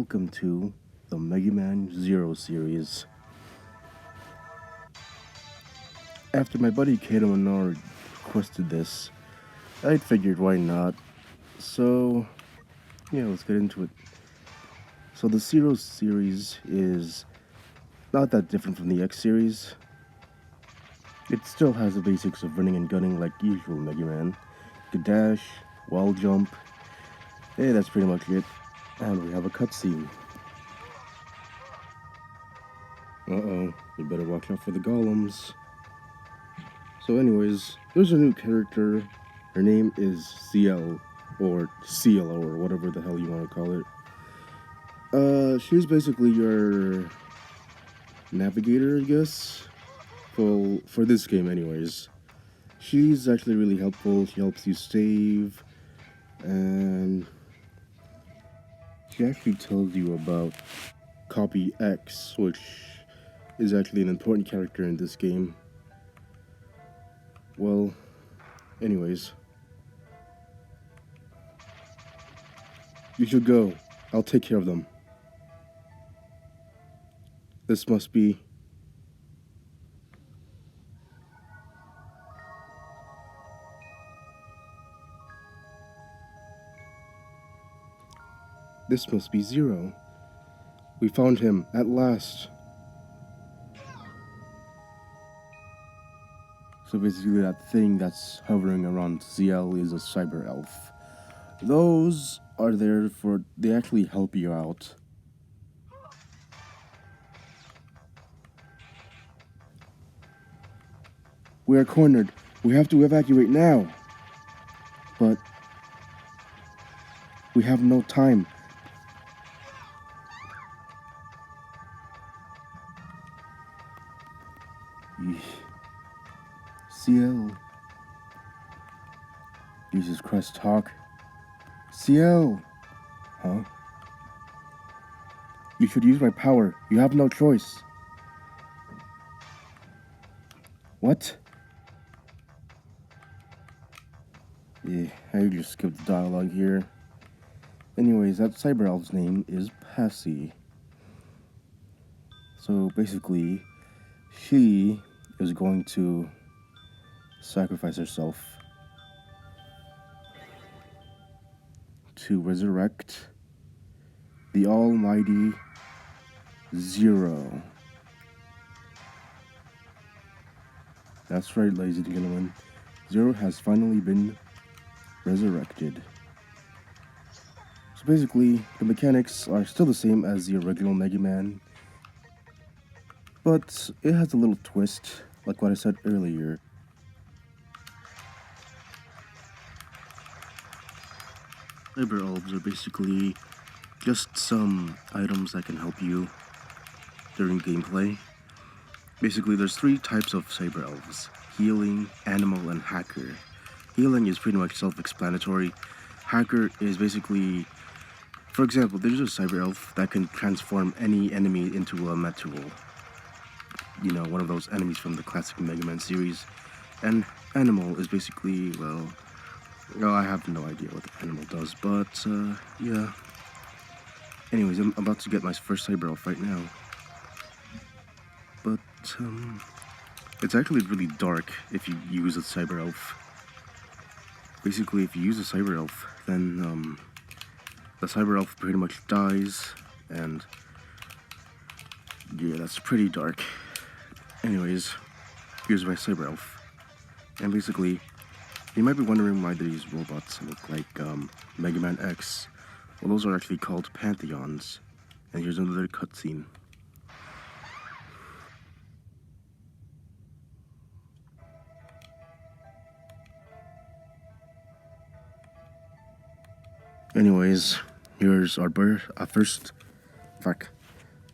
welcome to the MegaMan Zero series. After my buddy Kato Menard requested this, I figured why not. So, yeah, let's get into it. So the Zero series is not that different from the X series. It still has the basics of running and gunning like usual MegaMan. You can dash, wall jump. Hey, that's pretty much it. And we have a cutscene. Uh-oh, we better watch out for the golems. So anyways, there's a new character. Her name is CL, or CLO, or whatever the hell you want to call it. She's basically your navigator, I guess, for this game anyways. She's actually really helpful. She helps you save, and she actually tells you about Copy X, which is actually an important character in this game. Well, anyways, you should go. I'll take care of them. This must be... This must be Zero. We found him, at last. So basically that thing that's hovering around ZL is a cyber elf. Those are there for... they actually help you out. We are cornered. We have to evacuate now. But... we have no time. CL. Jesus Christ, talk. CL. Huh? You should use my power. You have no choice. What? Yeah, I just skipped the dialogue here. Anyways, that cyber elf's name is Passy. So basically, she is going to sacrifice herself to resurrect the almighty Zero. That's right, ladies and gentlemen. Zero has finally been resurrected. So basically, the mechanics are still the same as the original MegaMan, but it has a little twist, like what I said earlier. Cyber elves are basically just some items that can help you during gameplay. Basically, there's three types of cyber elves: healing, animal, and hacker. Healing is pretty much self-explanatory. Hacker is basically, for example, there's a cyber elf that can transform any enemy into a metal. You know, one of those enemies from the classic MegaMan series. And animal is basically, well, I have no idea what the animal does, but, yeah. Anyways, I'm about to get my first cyber elf right now. But, it's actually really dark if you use a cyber elf. Basically, if you use a cyber elf, then, the cyber elf pretty much dies, and, yeah, that's pretty dark. Anyways, here's my cyber elf. And basically, you might be wondering why these robots look like MegaMan X. Well, those are actually called Pantheons. And here's another cutscene. Anyways, here's our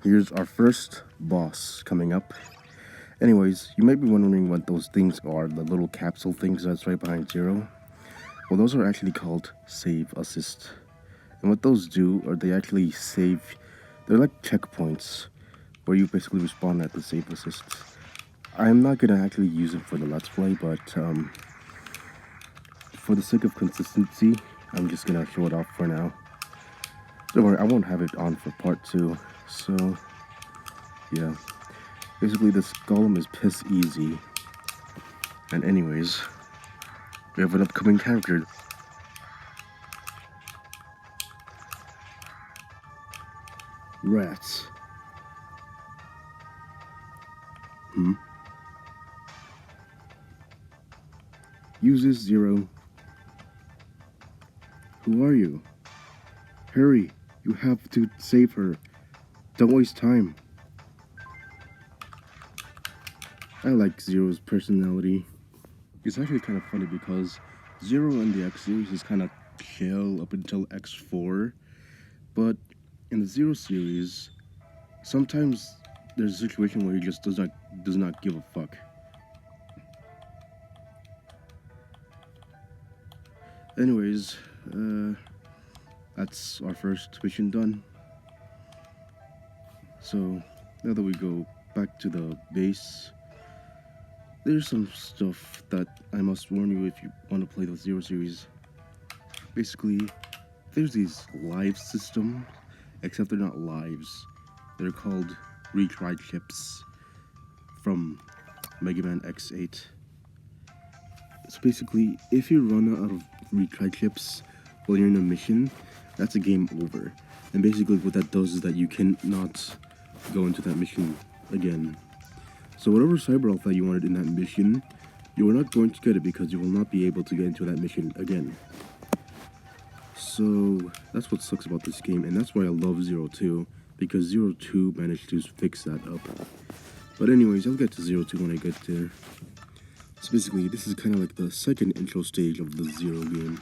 here's our first boss coming up. Anyways, you might be wondering what those things are, the little capsule things that's right behind Zero. Well, those are actually called save assist. And what those do are they actually save, they're like checkpoints where you basically respawn at the save assist. I'm not gonna actually use it for the Let's Play, but for the sake of consistency, I'm just gonna show it off for now. Don't worry, I won't have it on for part 2. So, yeah. Basically, this golem is piss easy. And anyways, we have an upcoming character. Rats. Uses 0. Who are you? Hurry, you have to save her. Don't waste time. I like Zero's personality. It's actually kind of funny because Zero in the X series is kind of chill up until X4, but in the Zero series, sometimes there's a situation where he just does not give a fuck. Anyways, that's our first mission done. So now that we go back to the base, there's some stuff that I must warn you if you want to play the Zero series. Basically, there's these live systems, except they're not lives. They're called retry chips from MegaMan X8. So basically, if you run out of retry chips while you're in a mission, that's a game over. And basically what that does is that you cannot go into that mission again. So whatever cyber elf that you wanted in that mission, you are not going to get it because you will not be able to get into that mission again. So that's what sucks about this game, and that's why I love Zero 2, because Zero 2 managed to fix that up. But anyways, I'll get to Zero 2 when I get there. So basically, this is kind of like the second intro stage of the Zero game,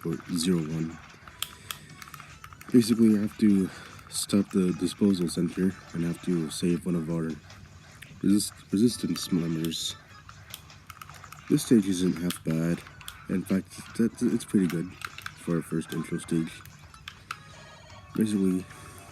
or Zero 1. Basically, I have to stop the disposal center and have to save one of our resistance members. This stage isn't half bad. In fact, it's pretty good for our first intro stage. Basically,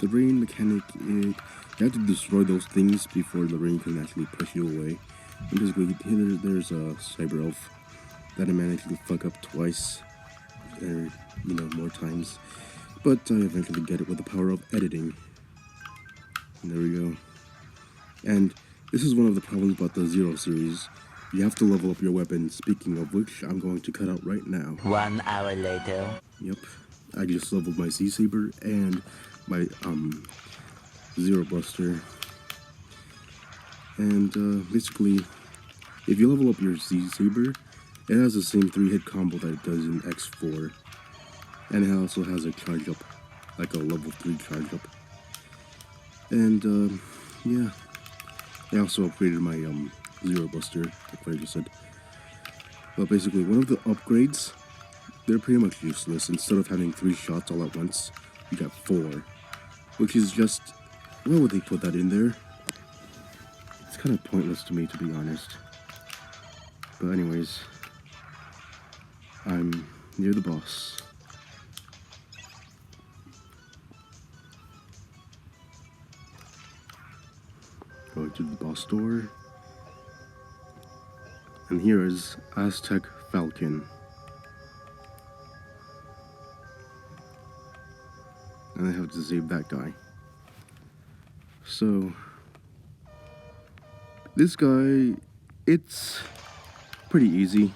the brain mechanic is you have to destroy those things before the brain can actually push you away. And basically, here there's a cyber elf that I managed to fuck up twice, or more times. But I eventually get it with the power of editing. And there we go. And this is one of the problems about the Zero series. You have to level up your weapon, speaking of which, I'm going to cut out right now. 1 hour later. Yep, I just leveled my Z-Saber and my Zero Buster. And basically, if you level up your Z-Saber, it has the same 3-hit combo that it does in X4. And it also has a charge up, like a level 3 charge up. And yeah, I also upgraded my Zero Buster, like what I just said. But basically, one of the upgrades, they're pretty much useless. Instead of having 3 shots all at once, you got 4. Which is just, why would they put that in there? It's kind of pointless to me, to be honest. But anyways, I'm near the boss. Going to the boss door. And here is Aztec Falcon. And I have to save that guy. So, this guy, it's pretty easy.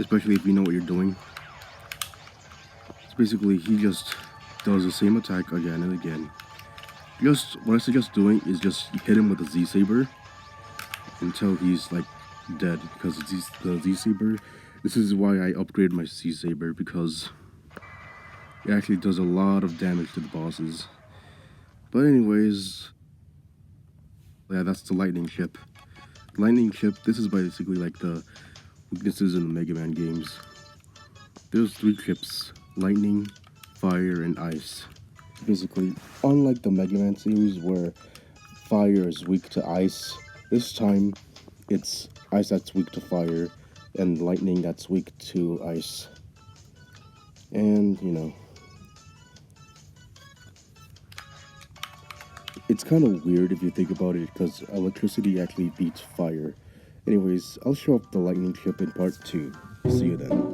Especially if you know what you're doing. So basically, he just does the same attack again and again. What I suggest doing is just hit him with a Z-Saber until he's like dead, because the Z-Saber, this is why I upgraded my Z-Saber, because it actually does a lot of damage to the bosses. But anyways, yeah, that's the lightning chip. Lightning chip, this is basically like the weaknesses in the MegaMan games. There's 3 chips: lightning, fire, and ice. Basically, unlike the MegaMan series where fire is weak to ice, this time it's ice that's weak to fire and lightning that's weak to ice. And it's kind of weird if you think about it, because electricity actually beats fire. Anyways, I'll show up the lightning chip in part 2. See you then.